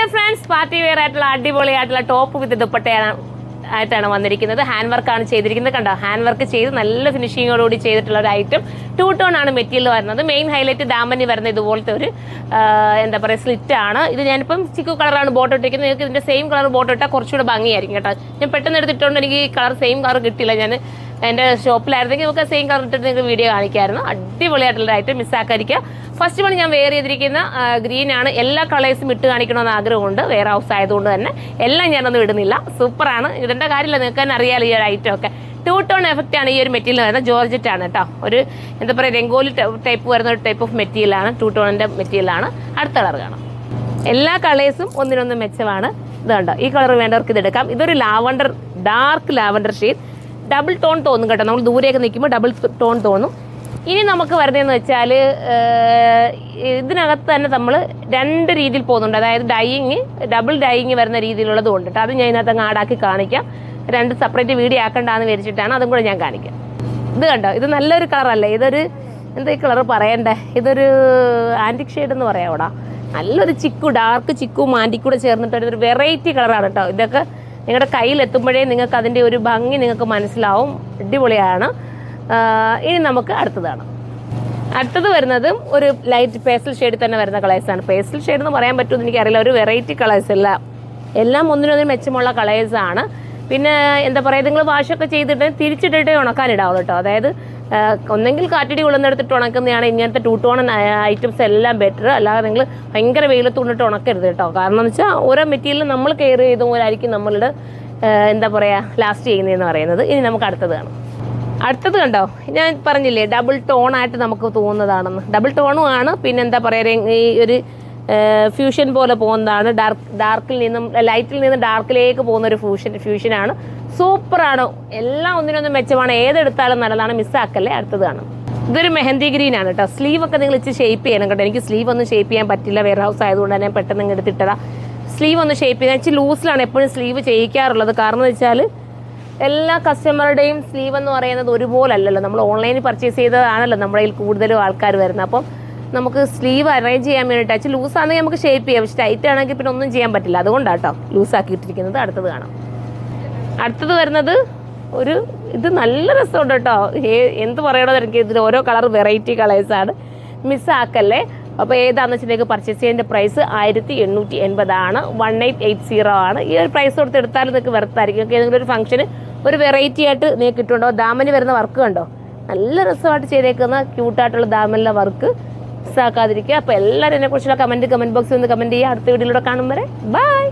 Dear friends, party wear ആയിട്ടുള്ള അടിപൊളിയായിട്ടുള്ള top വിത്ത് ദുപ്പട്ടയാണ് വന്നിരിക്കുന്നത്. ഹാൻഡ് വർക്കാണ് ചെയ്തിരിക്കുന്നത്. കണ്ടോ, ഹാൻഡ് വർക്ക് ചെയ്ത് നല്ല ഫിനിഷിങ്ങോടുകൂടി ചെയ്തിട്ടുള്ള ഒരു ഐറ്റം. 2 ടോൺ ആണ് മെറ്റീരിയൽ വരുന്നത്. മെയിൻ ഹൈലൈറ്റ് ദാമന്നി വരുന്ന ഇതുപോലത്തെ ഒരു എന്താ പറയുക സ്ലിറ്റ് ആണ്. ഇത് ഞാനിപ്പം ചിക്കു കളറാണ് ബോട്ട് ഇട്ടിരിക്കുന്നത്. നിങ്ങൾക്ക് ഇതിൻ്റെ സെയിം കളർ ബോട്ട് ഇട്ടാൽ കുറച്ചുകൂടെ ഭംഗിയായിരിക്കും കേട്ടോ. ഞാൻ പെട്ടെന്ന് എടുത്തിട്ടുകൊണ്ട് എനിക്ക് ഈ കളർ സെയിം കളർ കിട്ടില്ല. ഞാൻ എൻ്റെ ഷോപ്പിലായിരുന്നെങ്കിൽ നമുക്ക് സെയിം കളർ ഇട്ടിട്ട് നിങ്ങൾക്ക് വീഡിയോ കാണിക്കായിരുന്നു. അടിപൊളിയായിട്ടുള്ള ഐറ്റം മിസ്സാക്കാതിരിക്കുക. ഫസ്റ്റ് വൺ ഞാൻ വെയർ ചെയ്തിരിക്കുന്ന ഗ്രീൻ ആണ്. എല്ലാ കളേഴ്സും ഇട്ട് കാണിക്കണമെന്ന് ആഗ്രഹമുണ്ട്. വെയർ ഹൗസ് ആയതുകൊണ്ട് തന്നെ എല്ലാം ഞാനൊന്നും ഇടുന്നില്ല. സൂപ്പറാണ്. ഇതിൻ്റെ കാര്യമില്ല, നിങ്ങൾക്ക് തന്നെ അറിയാമല്ലോ ഈ ഒരു ഐറ്റം ഒക്കെ. 2 ടോൺ എഫക്റ്റ് ആണ് ഈ ഒരു മെറ്റീരിയൽ വരുന്നത്. ജോർജറ്റ് ആണ് കേട്ടോ. ഒരു എന്താ പറയുക രംഗോലി ടൈപ്പ് വരുന്ന ഒരു ടൈപ്പ് ഓഫ് മെറ്റീരിയലാണ്. 2 ടോണിൻ്റെ മെറ്റീരിയലാണ്. അടുത്ത കളർ കാണാം. എല്ലാ കളേഴ്സും ഒന്നിനൊന്ന് മെച്ചമാണ്. ഇത് കണ്ടോ, ഈ കളർ വേണ്ടവർക്ക് ഇത് എടുക്കാം. ഇതൊരു lavender, dark lavender shade. Double tone തോന്നും കേട്ടോ. നമ്മൾ ദൂരെയൊക്കെ നിൽക്കുമ്പോൾ ഡബിൾ ടോൺ തോന്നും. ഇനി നമുക്ക് വരുന്നതെന്ന് വെച്ചാൽ ഇതിനകത്ത് തന്നെ നമ്മൾ 2 രീതിയിൽ പോകുന്നുണ്ട്. അതായത് ഡൈയിങ്, ഡബിൾ ഡൈയിങ് വരുന്ന രീതിയിലുള്ളത് കൊണ്ട് കേട്ടോ. അത് ഞാൻ ഇതിനകത്ത് അങ്ങ് ആടാക്കി കാണിക്കാം. 2 സെപ്പറേറ്റ് വീഡിയോ ആക്കണ്ടെന്ന് വിചാരിച്ചിട്ടാണ്. അതും കൂടെ ഞാൻ കാണിക്കാം. ഇത് കണ്ടോ, ഇത് നല്ലൊരു കളറല്ലേ. ഇതൊരു എന്താ ഈ കളർ പറയണ്ടേ, ഇതൊരു ആൻറ്റിക് ഷെയ്ഡ് എന്ന് പറയാം ഇവിടെ. നല്ലൊരു ചിക്കു, ഡാർക്ക് ചിക്കും ആൻറ്റിക്കൂടെ ചേർന്നിട്ട് ഒരു വെറൈറ്റി കളറാണ് കേട്ടോ. ഇതൊക്കെ നിങ്ങളുടെ കയ്യിലെത്തുമ്പോഴേ നിങ്ങൾക്ക് അതിൻ്റെ ഒരു ഭംഗി നിങ്ങൾക്ക് മനസ്സിലാവും. അടിപൊളിയാണ്. ഇനി നമുക്ക് അടുത്തതാണ്. അടുത്തത് വരുന്നതും ഒരു ലൈറ്റ് പേസ്റ്റൽ ഷെയ്ഡിൽ തന്നെ വരുന്ന കളേഴ്സാണ്. പേസ്റ്റൽ ഷെയ്ഡ് എന്ന് പറയാൻ പറ്റുമെന്ന് എനിക്കറിയില്ല. ഒരു വെറൈറ്റി കളേഴ്സ് എല്ലാം ഒന്നിനൊന്നിനും മെച്ചമുള്ള കളേഴ്സാണ്. പിന്നെ എന്താ പറയുക, നിങ്ങൾ വാഷൊക്കെ ചെയ്തിട്ട് തിരിച്ചിട്ടിട്ട് ഉണക്കാനിടാവുള്ളൂ കേട്ടോ. അതായത് ഒന്നെങ്കിൽ കാറ്റടി കൊള്ളുന്നെടുത്തിട്ട് ഉണക്കുന്നതാണ് ഇങ്ങനത്തെ 2 ടോൺ ഐറ്റംസ് എല്ലാം ബെറ്റർ. അല്ലാതെ നിങ്ങൾ ഭയങ്കര വെയിലത്ത് കൊണ്ടിട്ട് ഉണക്കരുത് കേട്ടോ. കാരണം എന്ന് വെച്ചാൽ ഓരോ മെറ്റീരിയലും നമ്മൾ കെയർ ചെയ്ത പോലായിരിക്കും നമ്മളുടെ എന്താ പറയുക ലാസ്റ്റ് ചെയ്യുന്നതെന്ന് പറയുന്നത്. ഇനി നമുക്ക് അടുത്തത് കാണാം. അടുത്തത് കണ്ടോ, ഞാൻ പറഞ്ഞില്ലേ ഡബിൾ ടോൺ ആയിട്ട് നമുക്ക് തോന്നുന്നതാണെന്ന്. ഡബിൾ ടോണും ആണ്. പിന്നെ എന്താ പറയുക, ഈ ഒരു ഫ്യൂഷൻ പോലെ പോകുന്നതാണ്. ഡാർക്കിൽ നിന്നും ലൈറ്റിൽ നിന്നും ഡാർക്കിലേക്ക് പോകുന്ന ഒരു ഫ്യൂഷനാണ്. സൂപ്പറാണ്. എല്ലാം ഒന്നിനൊന്നും മെച്ചമാണ്. ഏതെടുത്താലും നല്ലതാണ്. മിസ്സാക്കല്ലേ. അടുത്തത് കാണാം. ഇതൊരു മെഹന്തി ഗ്രീൻ ആണ് കേട്ടോ. സ്ലീവ് ഒക്കെ നിങ്ങൾ ഇച്ചിരി ഷേപ്പ് ചെയ്യണം കേട്ടോ. എനിക്ക് സ്ലീവ് ഒന്നും ഷേപ്പ് ചെയ്യാൻ പറ്റില്ല. വെയർ ഹൗസ് ആയതുകൊണ്ട് തന്നെ പെട്ടെന്ന് ഇങ്ങ് എടുത്തിട്ടതാ. സ്ലീവ് ഒന്ന് ഷേപ്പ് ചെയ്യാൻ ഇച്ചിരി ലൂസിലാണ് എപ്പോഴും സ്ലീവ് ചെയ്യിക്കാറുള്ളത്. കാരണം എന്ന് വെച്ചാൽ എല്ലാ കസ്റ്റമറുടെയും സ്ലീവ് എന്ന് പറയുന്നത് ഒരുപോലെ അല്ലല്ലോ. നമ്മൾ ഓൺലൈനിൽ പർച്ചേസ് ചെയ്തതാണല്ലോ നമ്മുടെ കയ്യിൽ കൂടുതലും ആൾക്കാർ വരുന്നത്. അപ്പം നമുക്ക് സ്ലീവ് അറേഞ്ച് ചെയ്യാൻ വേണ്ടിയിട്ട് ഇച്ചിരി ലൂസാണെങ്കിൽ നമുക്ക് ഷേപ്പ് ചെയ്യാം. പക്ഷേ ടൈറ്റ് ആണെങ്കിൽ പിന്നെ ഒന്നും ചെയ്യാൻ പറ്റില്ല. അതുകൊണ്ടാണ് കേട്ടോ ലൂസാക്കിയിട്ടിരിക്കുന്നത്. അടുത്തത് കാണാം. അടുത്തത് വരുന്നത് ഇത് നല്ല രസമുണ്ട് കേട്ടോ. എന്ത് പറയണോ എനിക്ക്. ഇതിൽ ഓരോ കളർ വെറൈറ്റി കളേഴ്സാണ്. മിസ്സാക്കല്ലേ. അപ്പോൾ ഏതാണെന്ന് വെച്ചിട്ടുണ്ടെങ്കിൽ പർച്ചേസ് ചെയ്യേണ്ട പ്രൈസ് 1880 ആണ്. 1880 ആണ്. ഈ ഒരു പ്രൈസ് കൊടുത്ത് എടുത്താലും നിങ്ങൾക്ക് വെറുത്തായിരിക്കും. ഏതെങ്കിലും ഒരു ഫംഗ്ഷന് ഒരു വെറൈറ്റി ആയിട്ട് നിങ്ങൾക്ക് കിട്ടുന്നുണ്ടോ. ദാമന് വരുന്ന വർക്ക് കണ്ടോ, നല്ല രസമായിട്ട് ചെയ്തേക്കുന്ന ക്യൂട്ടായിട്ടുള്ള ദാമനിലെ വർക്ക്. മിസ്സാക്കാതിരിക്കുക. അപ്പോൾ എല്ലാവരും എന്നെക്കുറിച്ചുള്ള കമൻറ്റ് ബോക്സിൽ നിന്ന് കമൻറ്റ് ചെയ്യുക. അടുത്ത വീഡിയോയിലൂടെ കാണും വരെ ബൈ.